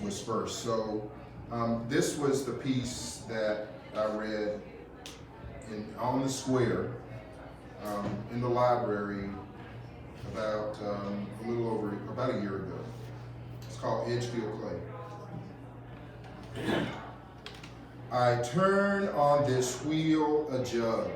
was first. So this was the piece that I read on the square in the library about about a year ago. It's called Edgefield Clay. I turn on this wheel a jug,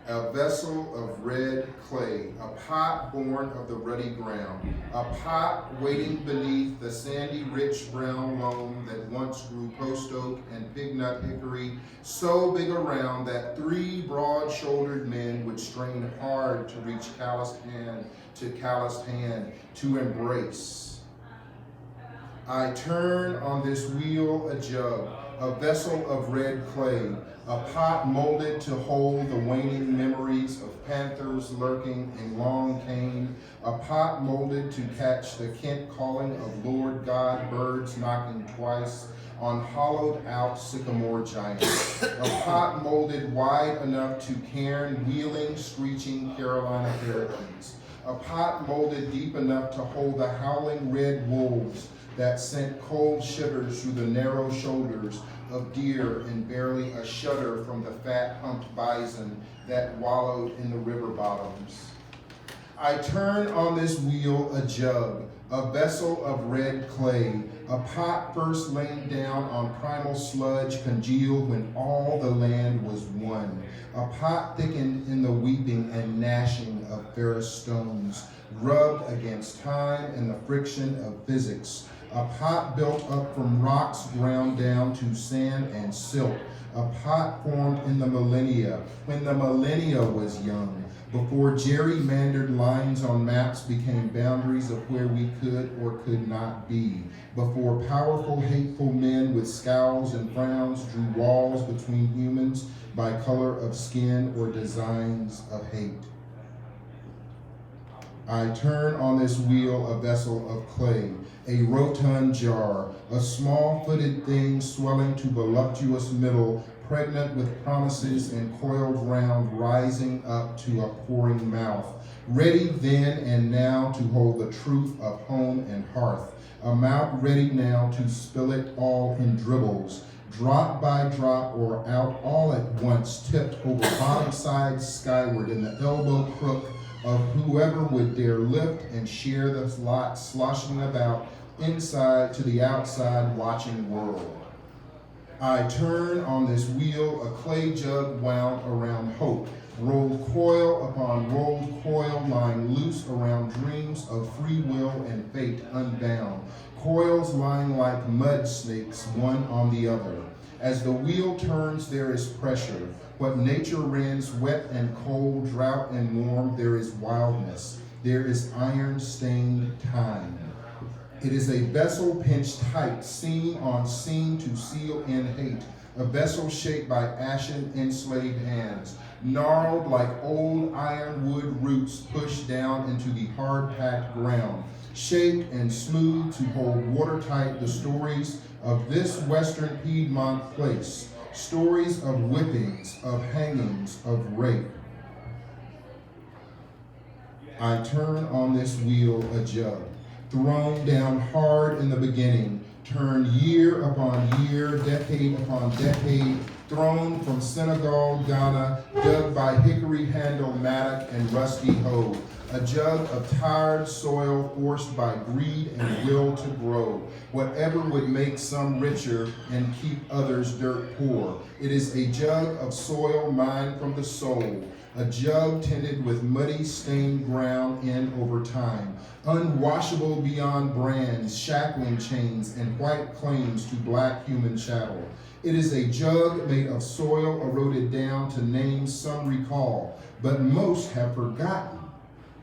a vessel of red clay, a pot born of the ruddy ground, a pot waiting beneath the sandy rich brown loam that once grew post oak and pignut hickory, so big around that 3 broad-shouldered men would strain hard to reach calloused hand to calloused hand to embrace. I turn on this wheel a jug, a vessel of red clay, a pot molded to hold the waning memories of panthers lurking in long cane, a pot molded to catch the Kent calling of Lord God birds knocking twice on hollowed out sycamore giants, a pot molded wide enough to cairn wheeling, screeching Carolina hurricanes, a pot molded deep enough to hold the howling red wolves that sent cold shivers through the narrow shoulders of deer and barely a shudder from the fat humped bison that wallowed in the river bottoms. I turn on this wheel a jug, a vessel of red clay, a pot first lain down on primal sludge congealed when all the land was one, a pot thickened in the weeping and gnashing of ferrous stones, rubbed against time and the friction of physics, a pot built up from rocks ground down to sand and silt, a pot formed in the millennia, when the millennia was young, before gerrymandered lines on maps became boundaries of where we could or could not be, before powerful, hateful men with scowls and frowns drew walls between humans by color of skin or designs of hate. I turn on this wheel a vessel of clay, a rotund jar, a small-footed thing swelling to voluptuous middle, pregnant with promises and coiled round, rising up to a pouring mouth, ready then and now to hold the truth of home and hearth, a mouth ready now to spill it all in dribbles, drop by drop or out all at once, tipped over bottom side skyward in the elbow crook of whoever would dare lift and share the lot sloshing about inside to the outside watching world. I turn on this wheel a clay jug wound around hope, rolled coil upon rolled coil lying loose around dreams of free will and fate unbound, coils lying like mud snakes one on the other. As the wheel turns there is pressure. What nature rends wet and cold, drought and warm, there is wildness. There is iron-stained time. It is a vessel pinched tight, seam on seam to seal in hate, a vessel shaped by ashen, enslaved hands, gnarled like old ironwood roots pushed down into the hard-packed ground, shaped and smooth to hold watertight the stories of this western Piedmont place, stories of whippings, of hangings, of rape. I turn on this wheel a jug, thrown down hard in the beginning, turned year upon year, decade upon decade, thrown from Senegal, Ghana, dug by hickory-handled mattock and rusty hoe, a jug of tired soil forced by greed and will to grow, whatever would make some richer and keep others dirt poor. It is a jug of soil mined from the soul, a jug tended with muddy stained ground in over time, unwashable beyond brands, shackling chains, and white claims to black human chattel. It is a jug made of soil eroded down to names some recall, but most have forgotten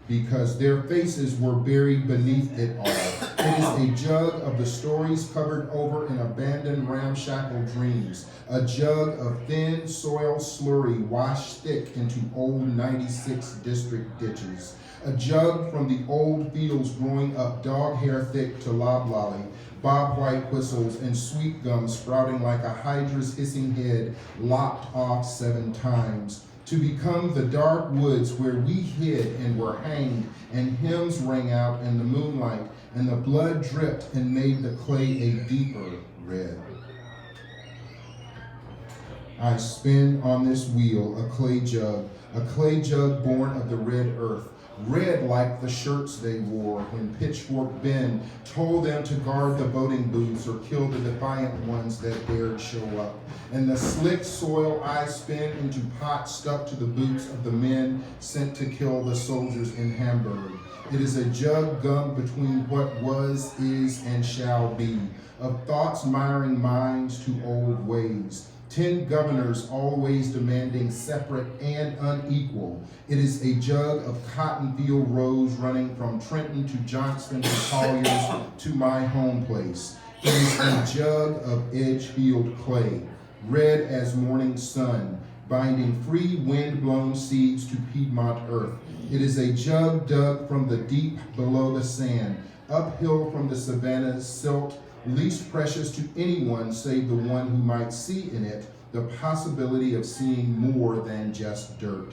because their faces were buried beneath it all. It is a jug of the stories covered over in abandoned ramshackle dreams, a jug of thin soil slurry washed thick into old 96 district ditches, a jug from the old fields growing up dog hair thick to loblolly, bob white whistles and sweet gum sprouting like a hydra's hissing head lopped off 7 times, to become the dark woods where we hid and were hanged, and hymns rang out in the moonlight, and the blood dripped and made the clay a deeper red. I spin on this wheel a clay jug born of the red earth, red like the shirts they wore when Pitchfork Ben told them to guard the voting booths or kill the defiant ones that dared show up. And the slick soil I spin into pots stuck to the boots of the men sent to kill the soldiers in Hamburg. It is a jug gummed between what was, is, and shall be, of thoughts miring minds to old ways. 10 governors always demanding separate and unequal. It is a jug of cotton field rows running from Trenton to Johnston to Collier's to my home place. It is a jug of Edgefield clay, red as morning sun, binding free wind-blown seeds to Piedmont earth. It is a jug dug from the deep below the sand, uphill from the savannah's silt, least precious to anyone save the one who might see in it the possibility of seeing more than just dirt.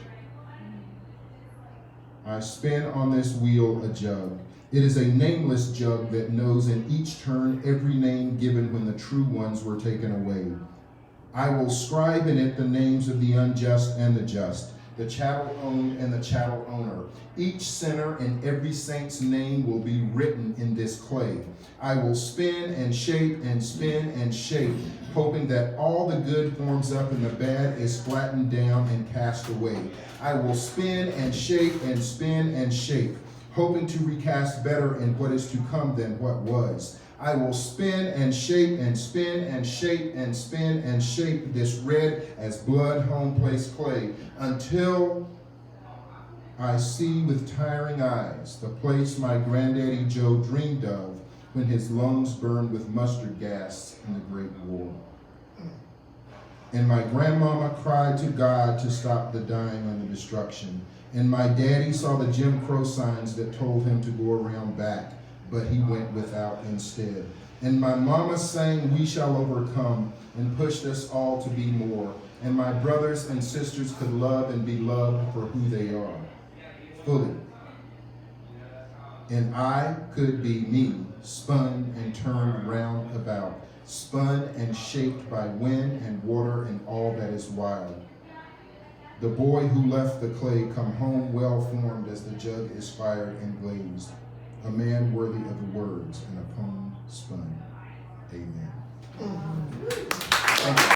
I spin on this wheel a jug. It is a nameless jug that knows in each turn every name given when the true ones were taken away. I will scribe in it the names of the unjust and the just, the chattel owned and the chattel owner. Each sinner and every saint's name will be written in this clay. I will spin and shape and spin and shape, hoping that all the good forms up and the bad is flattened down and cast away. I will spin and shape and spin and shape, hoping to recast better in what is to come than what was. I will spin and shape and spin and shape and spin and shape this red as blood home place clay until I see with tiring eyes the place my granddaddy Joe dreamed of when his lungs burned with mustard gas in the Great War. And my grandmama cried to God to stop the dying and the destruction. And my daddy saw the Jim Crow signs that told him to go around back, but he went without instead. And my mama sang "We Shall Overcome" and pushed us all to be more. And my brothers and sisters could love and be loved for who they are, fully. And I could be me, spun and turned round about, spun and shaped by wind and water and all that is wild. The boy who left the clay come home well formed as the jug is fired and glazed, a man worthy of the words and a poem spun. Amen.